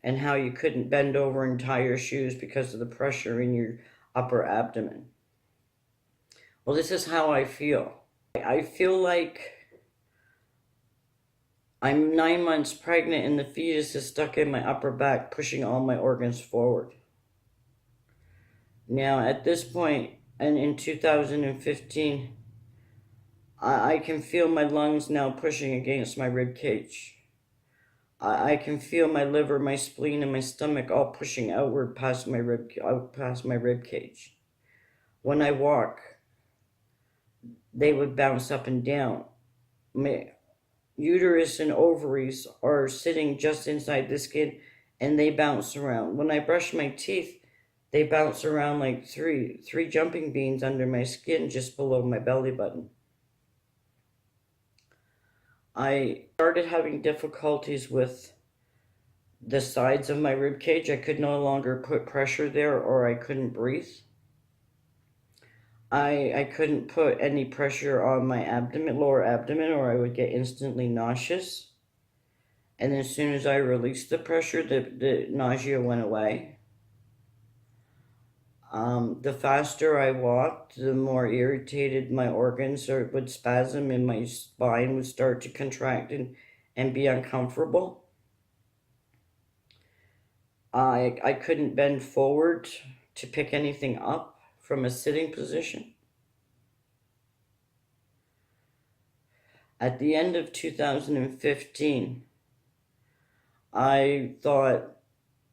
and how you couldn't bend over and tie your shoes because of the pressure in your upper abdomen. Well, this is how I feel. I feel like I'm 9 months pregnant and the fetus is stuck in my upper back, pushing all my organs forward. Now, at this point, and in 2015, I can feel my lungs now pushing against my rib cage. I can feel my liver, my spleen, and my stomach all pushing outward past my rib cage. When I walk, they would bounce up and down. My uterus and ovaries are sitting just inside the skin, and they bounce around. When I brush my teeth, they bounce around like three jumping beans under my skin just below my belly button. I started having difficulties with the sides of my rib cage. I could no longer put pressure there, or I couldn't breathe. I couldn't put any pressure on my abdomen, lower abdomen, or I would get instantly nauseous. And as soon as I released the pressure, the nausea went away. The faster I walked, the more irritated my organs would spasm, and my spine would start to contract and be uncomfortable. I couldn't bend forward to pick anything up from a sitting position. At the end of 2015, I thought,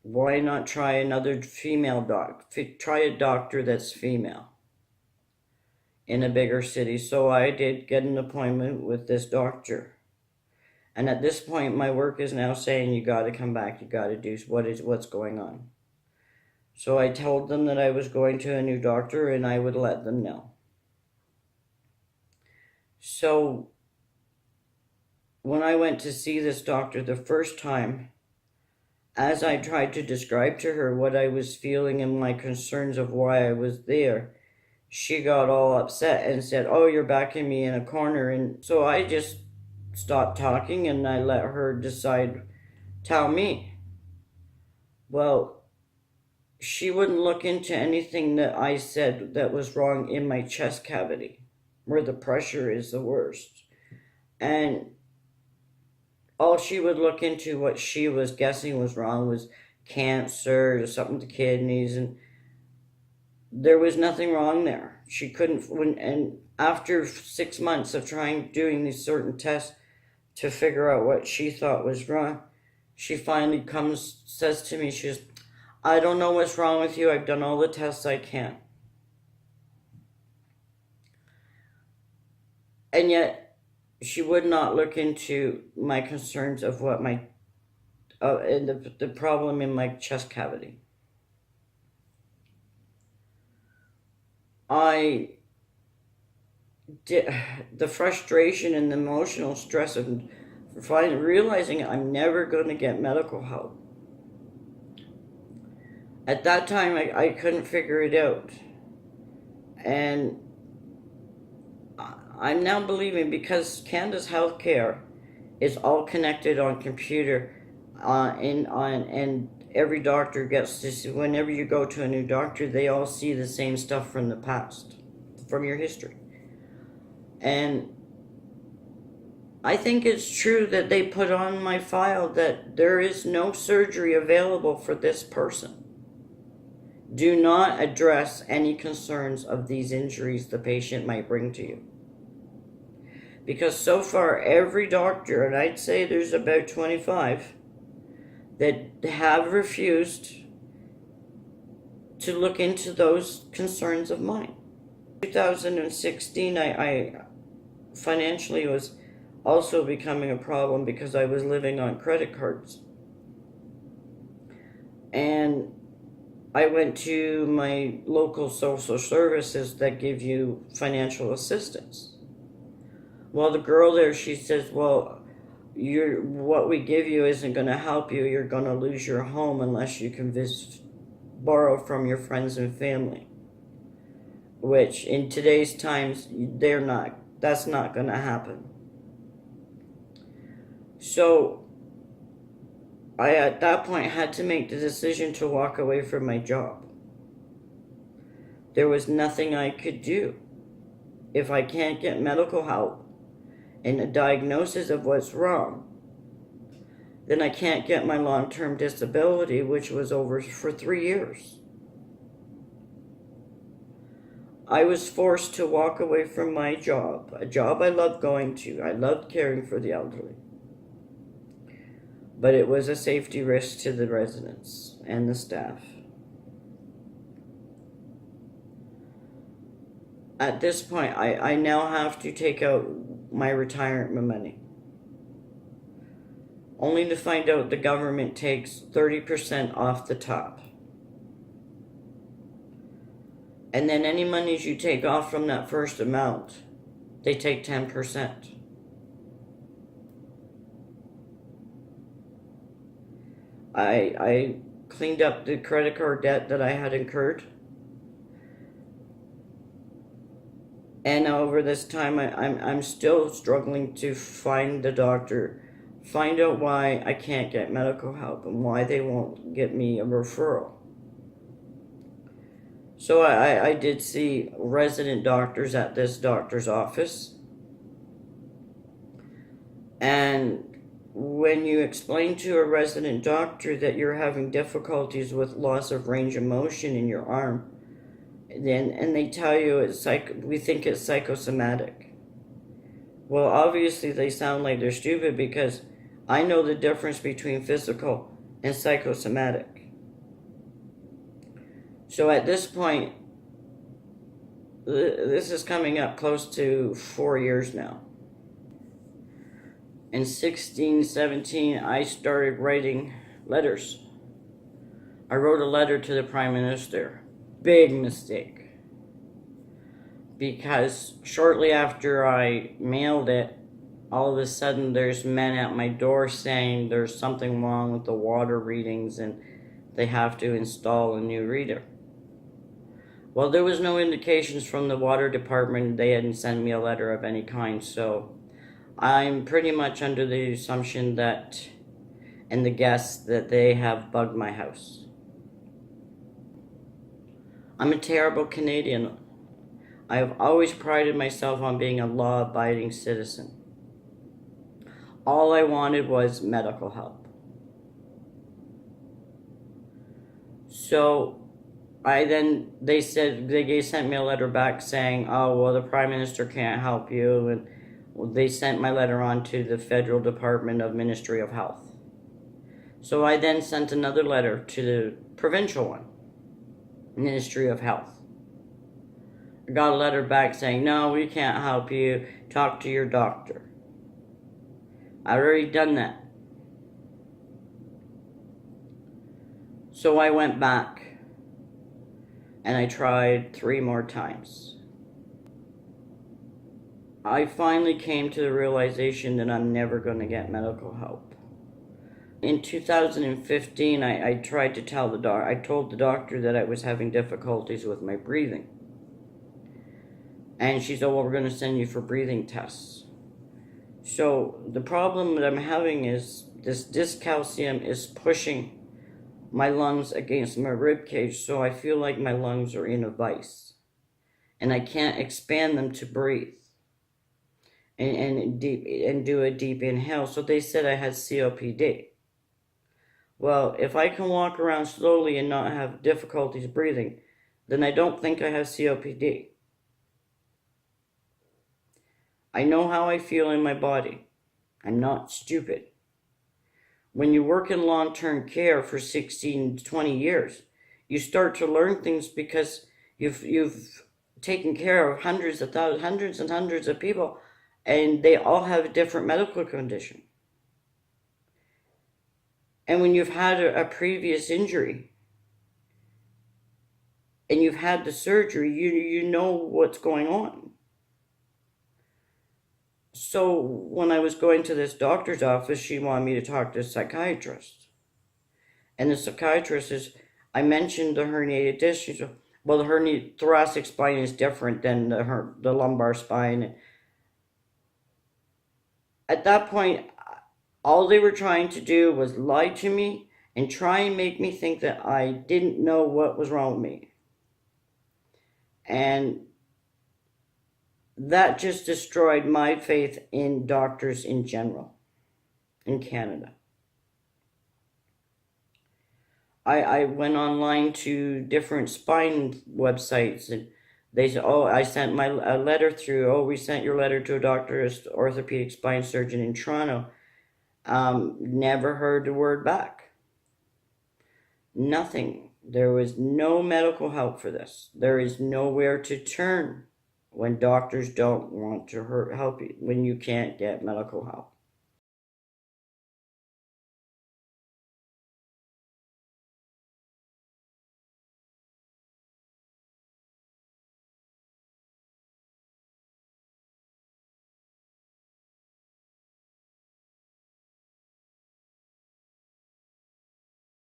why not try another female try a doctor that's female in a bigger city. So I did get an appointment with this doctor. And at this point, my work is now saying, you got to come back, you got to do what's going on. So I told them that I was going to a new doctor and I would let them know. So when I went to see this doctor the first time, as I tried to describe to her what I was feeling and my concerns of why I was there, she got all upset and said, oh, you're backing me in a corner. And so I just stopped talking and I let her tell me. Well, she wouldn't look into anything that I said that was wrong in my chest cavity, where the pressure is the worst. And all she would look into, what she was guessing was wrong, was cancer or something with the kidneys, and there was nothing wrong there. She couldn't, and after 6 months of doing these certain tests to figure out what she thought was wrong, she finally says to me, she goes, I don't know what's wrong with you. I've done all the tests I can. And yet, she would not look into my concerns of what and the problem in my chest cavity. The frustration and the emotional stress of realizing I'm never going to get medical help. At that time, I couldn't figure it out. And I'm now believing, because Canada's healthcare is all connected on computer, and every doctor gets to see, whenever you go to a new doctor, they all see the same stuff from the past, from your history. And I think it's true that they put on my file that there is no surgery available for this person. Do not address any concerns of these injuries the patient might bring to you. Because so far, every doctor, and I'd say there's about 25, that have refused to look into those concerns of mine. 2016, I financially was also becoming a problem because I was living on credit cards. And I went to my local social services that give you financial assistance. Well, the girl there, she says, well, what we give you isn't going to help you. You're going to lose your home unless you can borrow from your friends and family. Which, in today's times, that's not going to happen. So, I at that point had to make the decision to walk away from my job. There was nothing I could do. If I can't get medical help and a diagnosis of what's wrong, then I can't get my long-term disability, which was over for 3 years. I was forced to walk away from my job, a job I loved going to. I loved caring for the elderly. But it was a safety risk to the residents and the staff. At this point, I now have to take out my retirement money, only to find out the government takes 30% off the top. And then any monies you take off from that first amount, they take 10%. I cleaned up the credit card debt that I had incurred. And over this time, I'm still struggling to find the doctor, find out why I can't get medical help and why they won't get me a referral. So I did see resident doctors at this doctor's office. And when you explain to a resident doctor that you're having difficulties with loss of range of motion in your arm, and they tell you we think it's psychosomatic. Well, obviously they sound like they're stupid, because I know the difference between physical and psychosomatic. So at this point, this is coming up close to 4 years now. In 16, 17, I started writing letters. I wrote a letter to the Prime Minister. Big mistake. Because shortly after I mailed it, all of a sudden there's men at my door saying there's something wrong with the water readings and they have to install a new reader. Well, there was no indications from the water department. They hadn't sent me a letter of any kind, so I'm pretty much under the assumption that, and the guess that they have bugged my house. I'm a terrible Canadian. I have always prided myself on being a law-abiding citizen. All I wanted was medical help. So they sent me a letter back saying, oh, well, the Prime Minister can't help you, and they sent my letter on to the Federal Department of Ministry of Health. So I then sent another letter to the provincial one, Ministry of Health. I got a letter back saying, no, we can't help you, talk to your doctor. I'd already done that. So I went back and I tried 3 more times. I finally came to the realization that I'm never going to get medical help. In 2015, I tried to tell I told the doctor that I was having difficulties with my breathing. And she said, well, we're going to send you for breathing tests. So the problem that I'm having is this dyscalcium is pushing my lungs against my rib cage, so I feel like my lungs are in a vice. And I can't expand them to breathe and do a deep inhale. So they said I had COPD. Well, if I can walk around slowly and not have difficulties breathing, then I don't think I have COPD. I know how I feel in my body. I'm not stupid. When you work in long-term care for 16 to 20 years, you start to learn things because you've taken care of hundreds and hundreds of people, and they all have a different medical condition. And when you've had a previous injury and you've had the surgery, you know what's going on. So when I was going to this doctor's office, she wanted me to talk to a psychiatrist. And the psychiatrist I mentioned the herniated disc. She said, well, the thoracic spine is different than the lumbar spine. At that point, All they were trying to do was lie to me and try and make me think that I didn't know what was wrong with me. And that just destroyed my faith in doctors in general in Canada. I went online to different spine websites, and they said, oh, I sent a letter through. Oh, we sent your letter to a doctor, orthopedic spine surgeon in Toronto. Never heard a word back. Nothing. There was no medical help for this. There is nowhere to turn when doctors don't want to help you, when you can't get medical help.